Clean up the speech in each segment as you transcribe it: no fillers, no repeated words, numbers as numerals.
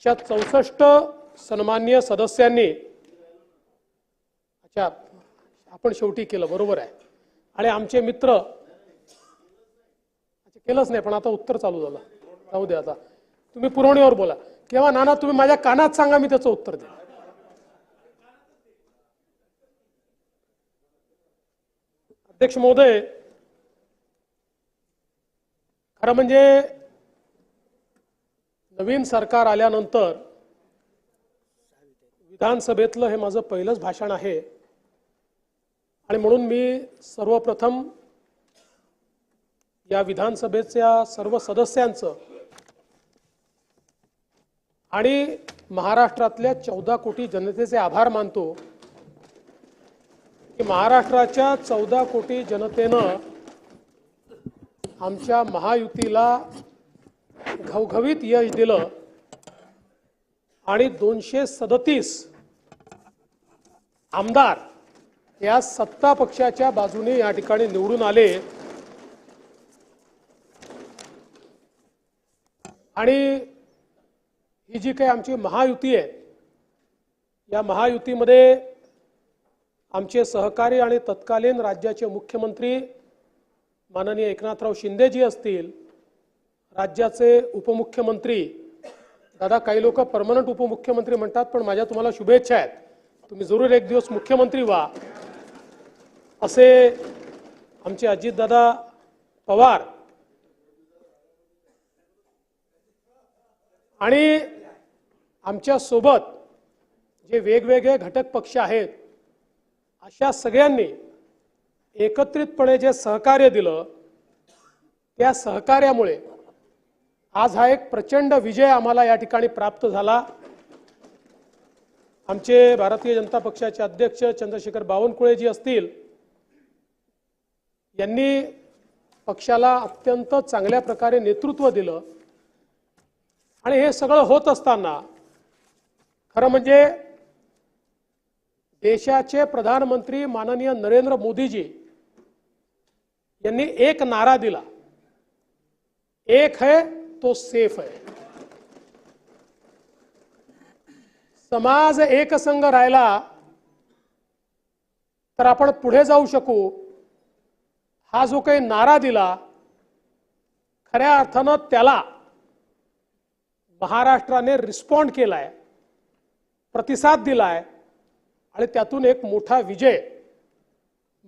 64 सन्माननीय सदस्यांनी अच्छा आपण शेवटी केलं बरोबर आहे आणि आमचे मित्र केलंच नाही पण आता उत्तर चालू झालं जाऊ दे आता तुम्ही पुरवणीवर बोला किंवा नाना तुम्ही माझ्या कानात सांगा मी त्याचं उत्तर देईन। अध्यक्ष महोदय खरं म्हणजे नवीन सरकार आल्यानंतर विधानसभेतलं हे माझं पहिलंच भाषण आहे आणि म्हणून मी सर्वप्रथम या विधानसभेच्या सर्व सदस्यांचं आणि महाराष्ट्रातल्या 14 कोटी जनतेचे आभार मानतो की महाराष्ट्राच्या 14 कोटी जनतेनं आमच्या महायुतीला घवघवीत यश दिलं आणि 237 आमदार या सत्ता पक्षाच्या बाजूने या ठिकाणी निवडून आले आणि ही जी काही आमची महायुती आहे या महायुतीमध्ये आमचे सहकारी आणि तत्कालीन राज्याचे मुख्यमंत्री माननीय एकनाथराव शिंदेजी असतील, राज्याचे उपमुख्यमंत्री दादा काही लोक परमनंट उपमुख्यमंत्री म्हणतात पण माझ्या तुम्हाला शुभेच्छा आहेत, तुम्ही जरूर एक दिवस मुख्यमंत्री व्हा, असे आमचे अजितदादा पवार आणि आमच्या सोबत जे वेगवेगळे घटक पक्ष आहेत अशा सगळ्यांनी एकत्रितपणे जे सहकार्य दिलं त्या सहकार्यामुळे आज हा एक प्रचंड विजय आम्हाला या ठिकाणी प्राप्त झाला। आमचे भारतीय जनता पक्षाचे अध्यक्ष चंद्रशेखर बावनकुळे जी असतील यांनी पक्षाला अत्यंत चांगल्या प्रकारे नेतृत्व दिलं आणि हे सगळं होत असताना खरं म्हणजे देशाचे प्रधानमंत्री माननीय नरेंद्र मोदीजी यांनी एक नारा दिला, एक है तो सेफ है। समाज एकसंघ राहिला तर आपण पुढे जाऊ शकू, हा जो काही नारा दिला खऱ्या अर्थानं त्याला महाराष्ट्राने रिस्पॉन्ड केलाय, प्रतिसाद दिलाय आणि त्यातून एक मोठा विजय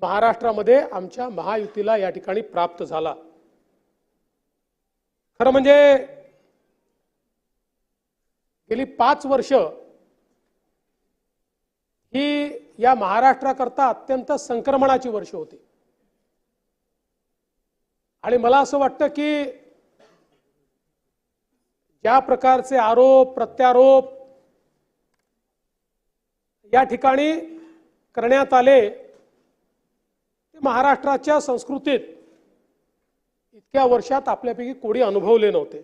महाराष्ट्रामध्ये आमच्या महायुतीला या ठिकाणी प्राप्त झाला। खरं म्हणजे गेली 5 वर्ष ही या महाराष्ट्राकरता अत्यंत संक्रमणाची वर्ष होती आणि मला असं वाटतं की ज्या प्रकारचे आरोप प्रत्यारोप या ठिकाणी करण्यात आले ते महाराष्ट्राच्या संस्कृतीत इतक्या वर्षात आपल्यापैकी कोणी अनुभवले नव्हते।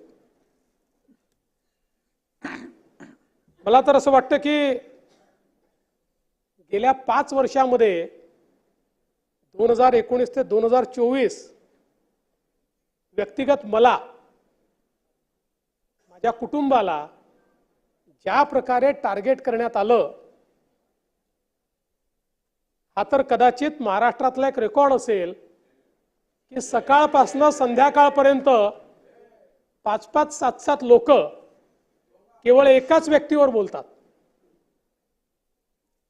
मला तर असं वाटतं की गेल्या 5 वर्षांमध्ये 2019 ते 2024 व्यक्तिगत मला माझ्या कुटुंबाला ज्या प्रकारे टार्गेट करण्यात आलं हा तर कदाचित महाराष्ट्रातला एक रेकॉर्ड असेल की सकाळपासून संध्याकाळपर्यंत 5-5, 7-7 लोक केवळ एकाच व्यक्तीवर बोलतात,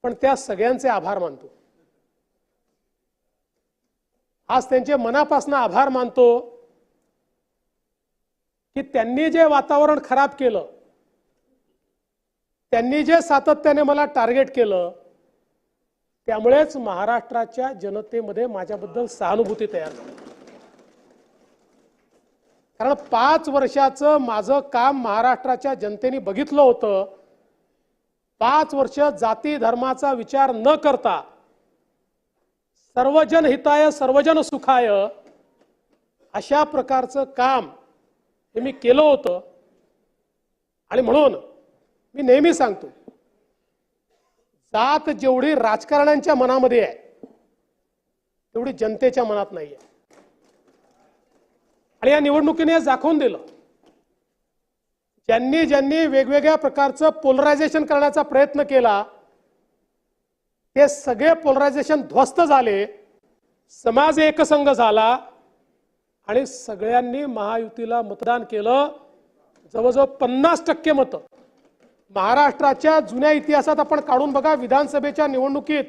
पण त्या सगळ्यांचे आभार मानतो। आज त्यांचे मनापासून आभार मानतो की त्यांनी जे वातावरण खराब केलं, त्यांनी जे सातत्याने मला टार्गेट केलं त्यामुळेच महाराष्ट्राच्या जनतेमध्ये माझ्याबद्दल सहानुभूती तयार झाली। कारण 5 वर्षाचं माझं काम महाराष्ट्राच्या जनतेने बघितलं होतं। 5 वर्ष जाती धर्माचा विचार न करता सर्वजन हिताय सर्वजन सुखाय अशा प्रकारचं काम हे मी केलं होतं आणि म्हणून मी नेहमी सांगतो जात जेवढी राजकारण्यांच्या मनामध्ये आहे तेवढी जनतेच्या मनात नाही आहे आणि या निवडणुकीने दाखवून दिलं ज्यांनी ज्यांनी वेगवेगळ्या प्रकारचं पोलरायझेशन करण्याचा प्रयत्न केला ते सगळे पोलरायझेशन ध्वस्त झाले, समाज एकसंघ झाला आणि सगळ्यांनी महायुतीला मतदान केलं. जवळजवळ 50% मतं महाराष्ट्राच्या जुन्या इतिहासात आपण काढून बघा, विधानसभेच्या निवडणुकीत